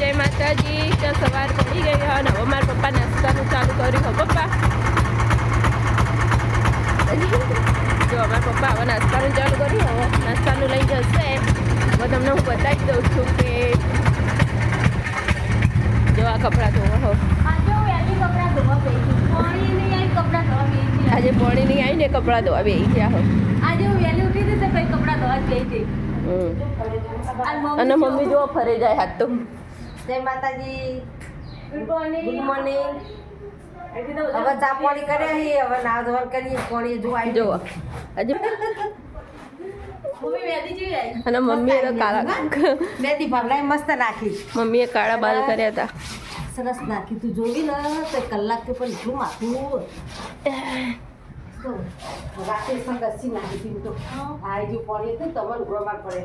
જય માતાજી. તો સવાર પડી ગઈ અને હવે મારા પપ્પા નાસ્તાનું ચાલુ કર્યું હો પપ્પા. જો અમારા પપ્પા હવે નાસ્તાનું ચાલુ કર્યું. હવે નાસ્તાનું લઈ જશે. હવે તમને હું બતાવી દઉં છું કે જો આ કપડાં ધોવા હો. આજે પાણી નહીં આવીને કપડાં ધોવા બેસી ગયા હો. આજે હું વહેલી ઉઠી હતી તો કઈ કપડાં ધોવા જ ગઈ હતી. અને મમ્મી જો ફરે જાય હાથ તો. જય માતાજી. Good morning. હવે ચા પાણી કરે હવે નાવ ધોવાનું કરીએ. પાણી જો આવી જો આજે મમ્મી વેદી જોઈ આવી. અને મમ્મીએ તો કાળા વેદી ભાવલાએ મસ્ત નાખી. મમ્મીએ કાળા બાલ કર્યા હતા. સરસ નાખી. તું જોવી ને તો કલાક કે પણ એટલું માથું રાતે ઘસી નાખી હતી તો આ જો પાણી હતું તમારે ઉગડવા પડે.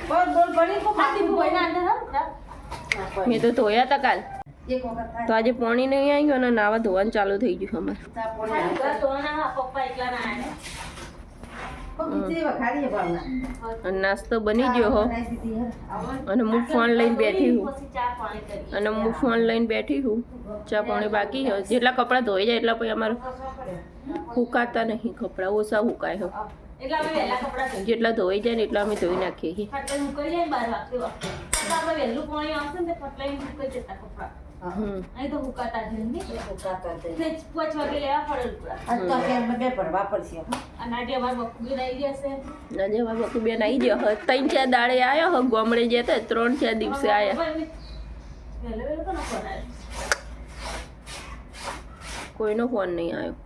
બોલ બોલ પડી તો ખાતી ભોયના અંદર મેં તો ધોયા હતા કાલ. એક વખત તો આજે પાણી નહીં આવ્યું અને નાવા ધોવાનું ચાલુ થઈ ગયું અમારે. ચા પાણી પપ્પા એકલા ના આવ્યા. અને નાસ્તો બની ગયો હો. અને હું ફોન લઈને બેઠી હું. અને હું ફોન લઈને બેઠી હું. ચા પાણી બાકી હોય. જેટલા કપડાં ધોઈ જાય એટલા પછી અમારે સુકાતા નહીં કપડાં. ઓછા સુકાય હો. જેટલા ધોઈ જાય ને એટલા અમે ધોઈ નાખીએ છીએ. અહીં તો હુકાતા જ નહીં. હુકાતા જ 5 વાગે લેવા પડે. ભરવા પડશે. અને આજે અમારે બકુબેન આવી જશે. આજે અમારે બકુબેન આવી ગયો હોય. 3-4 દાડે આવ્યો હોય. ગામડે જતા 3-4 દિવસે આવ્યા. કોઈનો ફોન નહીં આવ્યો.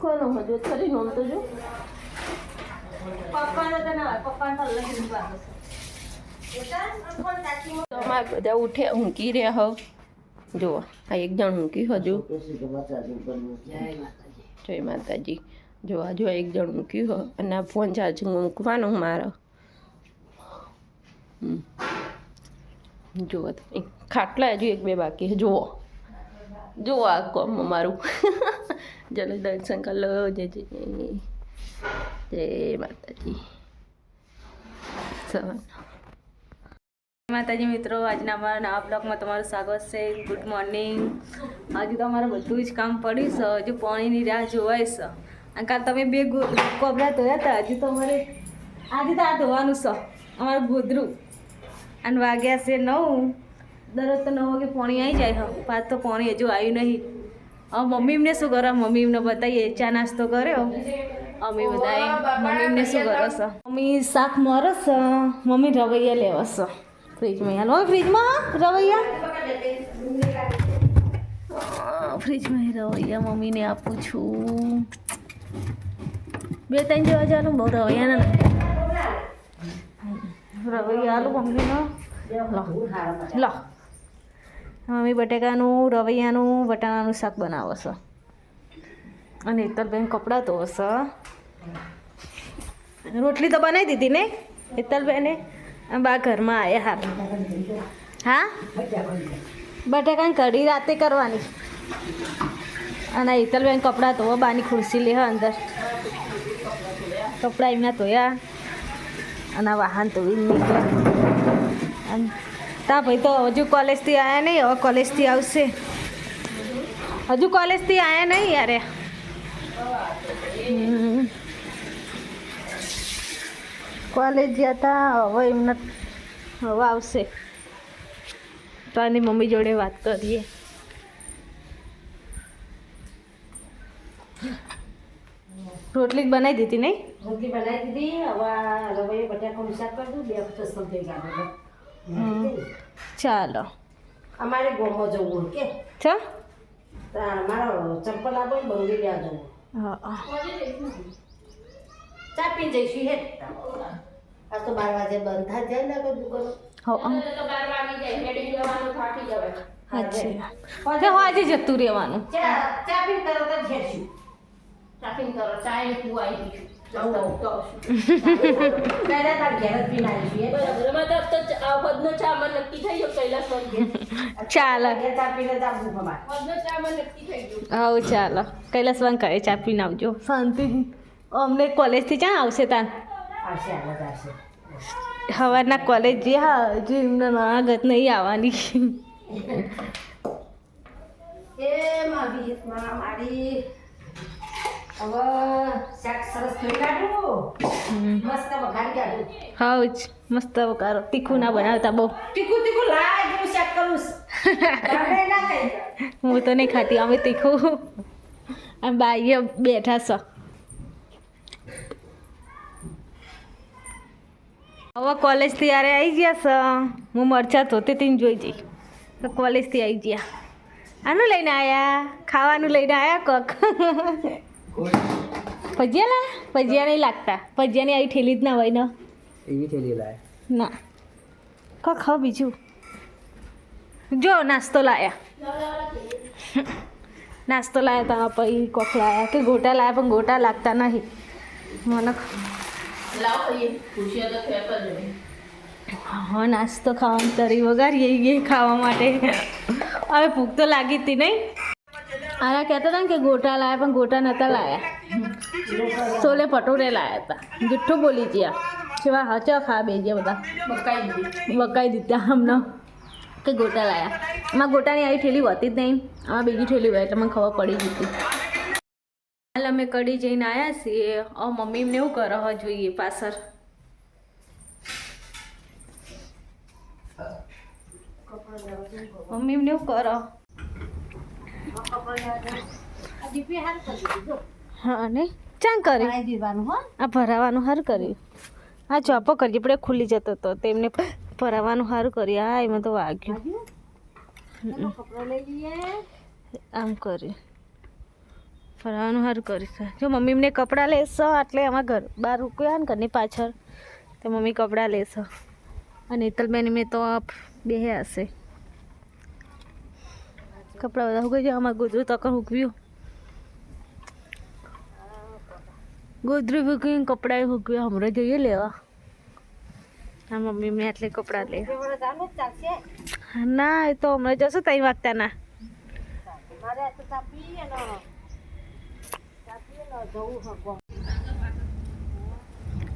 કોનો હજુ ખરી નોમ તો જો પપ્પાનો તો ના પપ્પાનો તો અલગ જ વાત તો અમારે બધા ઉઠે ઊંઘી રહ્યા હો. જુઓ આ એક જણ ઊંઘી હજુ. જય માતાજી. જો હજુ એક જણ ઊંઘી હો. અને આ ફોન ચાર્જિંગ મૂકવાનો મારો. જુઓ ખાટલા હજુ 1-2 બાકી. જુઓ જુઓ આ કોમ અમારું. ચલો દર્શન કરી લો. જય માતાજી. માતાજી મિત્રો, આજના અમારા નવા બ્લોગમાં તમારું સ્વાગત છે. Good morning. હજુ તો અમારું બધું જ કામ પડ્યું છે. હજુ પાણીની રાહ જોવાય છે. અને કાલ તમે 2 કોબરા ધોયા હતા. હજુ તો અમારે આજે તો આ ધોવાનું છે અમારું ગોદરું. અને વાગ્યા છે 9. દરરોજ તો 9 વાગે પાણી આવી જાય. પાછ તો પાણી હજુ આવ્યું નહીં. હવે મમ્મી એમને શું કરો? મમ્મી એમને બતાવીએ. ચા નાસ્તો કર્યો અમે બધાએ. મમ્મી એમને શું કરો છો? મમ્મી શાક મરે છે. મમ્મી રવૈયા લેવા છે ફ્રીજમાં. હાલો ફ્રીજમાં રવૈયા. ફ્રીજમાં રવૈયા મમ્મીને આપું છું. 2-3 જેવા ચાલું. બહુ રવૈયા ના રવૈયા આલું મમ્મીનો. લો મમ્મી બટેકાનું રવૈયાનું વટાણાનું શાક બનાવો છો. અને હેતલબેન કપડાં ધોવો છો. રોટલી તો બનાવી દીધી ને હેતલબેને? બા ઘરમાં આવ્યા. હા બટેકાની કઢી રાતે કરવાની. અને હેતલબેન કપડાં ધોવા. બાની ખુરશી લે અંદર. કપડાં એમના ધોયા અને વાહન ધોઈને નીકળ્યા. અને તા ભાઈ તો હજુ કોલેજથી આવ્યા નહીં. હવે કોલેજથી આવશે. હજુ કોલેજથી આવ્યા નહીં યારે. કોલેજ ગયા હતા. હવે એમને હવે આવશે. તો આની મમ્મી જોડે વાત કરીએ. રોટલી બનાવી દીધી નહીં? રોટલી બનાવી દીધી. હવે રવૈયા બટાકાનું શાક કરી દઉં. 2 વખત થઈ ગયા. ચાલો અમારે ગોમો જવું કે છે. મારો ચંપલ આપો. બંગડી લેવા જવું. હા ચા પી જઈશું. હે આ તો 12 વાગે બંધ થાય જાય ને કોઈ દુકાનો. અચ્છા આજે જતું રહેવાનું. ચા પી તરત જ જઈશું. ચા પી કરો. ચા એ પીવા આવી ગયું. ચાલો ચાલો કૈલાસવાન કરે. ચા પીને આવજો શાંતિ. અમને કોલેજથી ક્યાં આવશે તાન? સવારના કોલેજ જ્યાં હજુ એમને આગત નહીં આવવાની. હા જ મસ્ત વઘારો. તીખું ના બનાવતા બહુ. હું તો નહીં ખાતી, અમે તીખું. આમ બાઈએ બેઠા છો. હવે કોલેજથી યારે આવી ગયા છે. હું મરચા ધોતી તીને જોઈ જઈ તો કોલેજથી આવી ગયા. આનું લઈને આવ્યા, ખાવાનું લઈને આવ્યા કોક. ભજીયા લા? ભજીયા નહીં લાગતા. ભજીયાની આવી ઠેલી જ ના હોય ને એવી થેલી લાય ના. કોક ખાવ બીજું. જો નાસ્તો લાયા. નાસ્તો લાયા તા પછી કોક લાયા કે ગોટા લાયા પણ ગોટા લાગતા નહીં મને. હા નાસ્તો ખાવાની તરી વગાડીએ એ ખાવા માટે. હવે ભૂખ તો લાગી હતી નહીં. આના કહેતા હતા ને કે ગોટા લાયા પણ ગોટા નહોતા લાયા. છોલે ભટુરે લાયા હતા. જુઠ્ઠું બોલી ગયા. સેવા હચો ખા બે ગયા બધા. બકાઈ દીધા અમને કે ગોટા લાયા. આમાં ગોટાની આવી ઠેલી હોતી જ નહીં. આમાં બીજી ઠેલી હોય એટલે મને ખબર પડી ગઈ હતી. હાલ અમે કડી જઈને આવ્યા છીએ. મમ્મી એમને એવું કરો જોઈએ પાછળ. મમ્મી એમને એવું કરો. હા ને ચાં કરી આ ભરાવાનું સારું કર્યું. હા ચોપો કરીએ આપણે ખુલ્લી જતો હતો તેમને ભરાવાનું સારું કર્યું. હા એમાં તો વાગ્યું. આમ કર્યું ભરાવાનું સારું કરીશ. જો મમ્મી એમને કપડાં લેશો એટલે આમાં ઘર બહાર રૂક્યા ને ઘરની પાછળ તો મમ્મી કપડાં લેશો. અને હેતલબેન મેં તો બે હશે કપડાં બધા ઉગી જાય. આમાં ગોદરું તકર ઉગવ્યું. ગોદરું ઉગવ્યું કપડાં ઉગવ્યું. હમણાં જઈએ લેવા. હા મમ્મી મેં એટલે કપડાં લે. ના એ તો હમણાં જશું 3 વાગતા ના.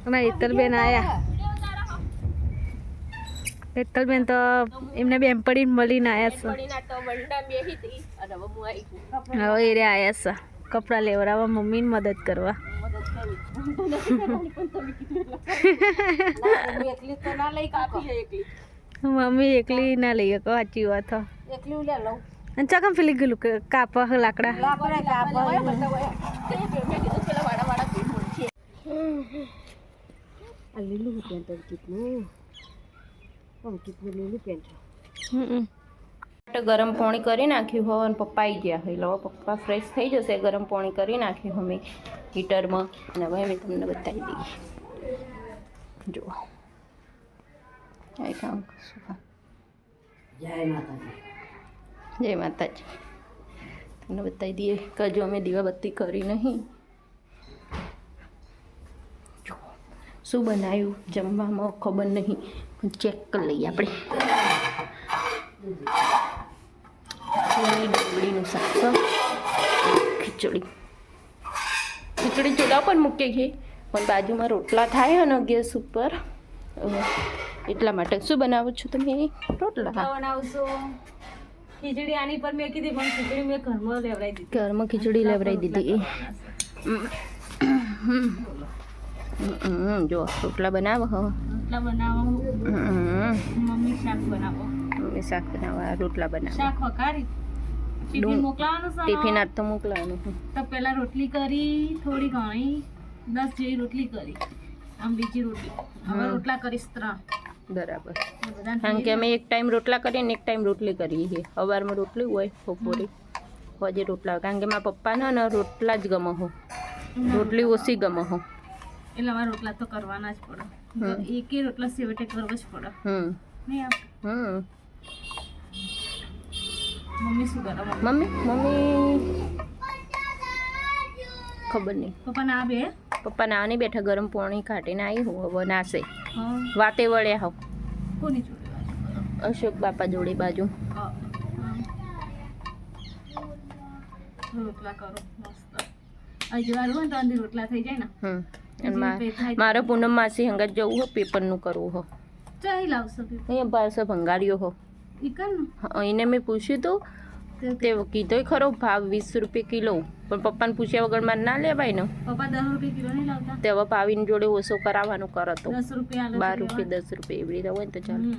અમારા હેતલબેન આવ્યા. હેતલબેન તો એમને બેનપણી મળીને આવ્યા છે. હવે એ આવ્યા છે કપડાં લેવડાવવા મમ્મીને મદદ કરવા. મમ્મી એકલી ના લઈ શકો. સાચી વાત. અને ચકમ ફેલી ગયેલું કાપા લાકડા. લીલું પેન્ટ કેટલું લીલું પેન્ટ. ગરમ પાણી કરી નાખ્યું હોય અને પપ્પા આવી ગયા હોય એટલે હવે પપ્પા ફ્રેશ થઈ જશે. ગરમ પાણી કરી નાખ્યું અમે હીટરમાં અને હવે અમે તમને બતાવી દઈએ. જુઓ કામ કરશું. જય માતાજી. તમને બતાવી દઈએ કે જો અમે દીવાબત્તી કરી નહીં. જુઓ શું બનાવ્યું જમવામાં ખબર નહીં પણ ચેક કરી લઈએ આપણે. ડુંગળીનું શાક ખીચડી. ખીચડી ચૂલા પર મૂકીએ છીએ પણ બાજુમાં રોટલા થાય ને ગેસ ઉપર એટલા માટે. શું બનાવો છો તમે? રોટલા બનાવશું. ખીચડી આની પર મેં કીધી પણ ખીચડી મેં ઘરમાં લેવડાવી દીધી. ઘરમાં ખીચડી લેવડાવી દીધી. જો રોટલા બનાવો. રોટલા બનાવો. મમ્મી શાક બનાવો. મમ્મી શાક બનાવવા રોટલા બનાવો. શાક વઘારી ટિફિન મોકલાવાનું છે. ટિફિન આજ તો મોકલાવાનું. તો પહેલા રોટલી કરી થોડી ઘણી 10 જેવી રોટલી કરી. આમ બીજી રોટલી હવે રોટલા કરીશ 3. બરાબર. કારણ કે અમે એક ટાઈમ રોટલા કરીએ ને એક ટાઈમ રોટલી કરીએ છીએ. સવારમાં રોટલી હોય બપોરે હોજે રોટલા. કારણ કે મારા પપ્પાને ને રોટલા જ ગમે હો. રોટલી ઓછી ગમે હો એટલે અમારે રોટલા તો કરવાના જ પડે. એકે રોટલા સેવટે કરવો જ પડે. નહીં મમ્મી શું કરે? મમ્મી ખબર નહીં. પપ્પા ના બે પપ્પા ના નહીં બેઠા. ગરમ પાણી કાઢીને આવી હું હવે નાશે. વાતે વળ્યા હોવ. કોની જોડે? અશોક બાપા જોડે બાજુ. રોટલા કરો મસ્ત. અજવાર હોય તો અંદર રોટલા થઈ જાય ને અને જે થાય તે. મારે પૂનમ માસી હંગાત જવું હો પેપરનું કરવું હો ચાઈ લાવશો પેપર અહીંયા પાસે ભંગાર્યો હો ઈકન એને મેં પૂછ્યું હતું તે કીધો ખરો ભાવ 20 રૂપિયા કિલો પણ પપ્પાને પૂછ્યા વગર મારે ના લેવાય ને પપ્પા 10 રૂપિયા કિલો નહીં લાવતા તે હવે પાવીની જોડે ઓછો કરાવવાનું કરતો 10 રૂપિયા 12 રૂપિયા 10 રૂપિયા એવી રીતે હોય ને તો ચાલે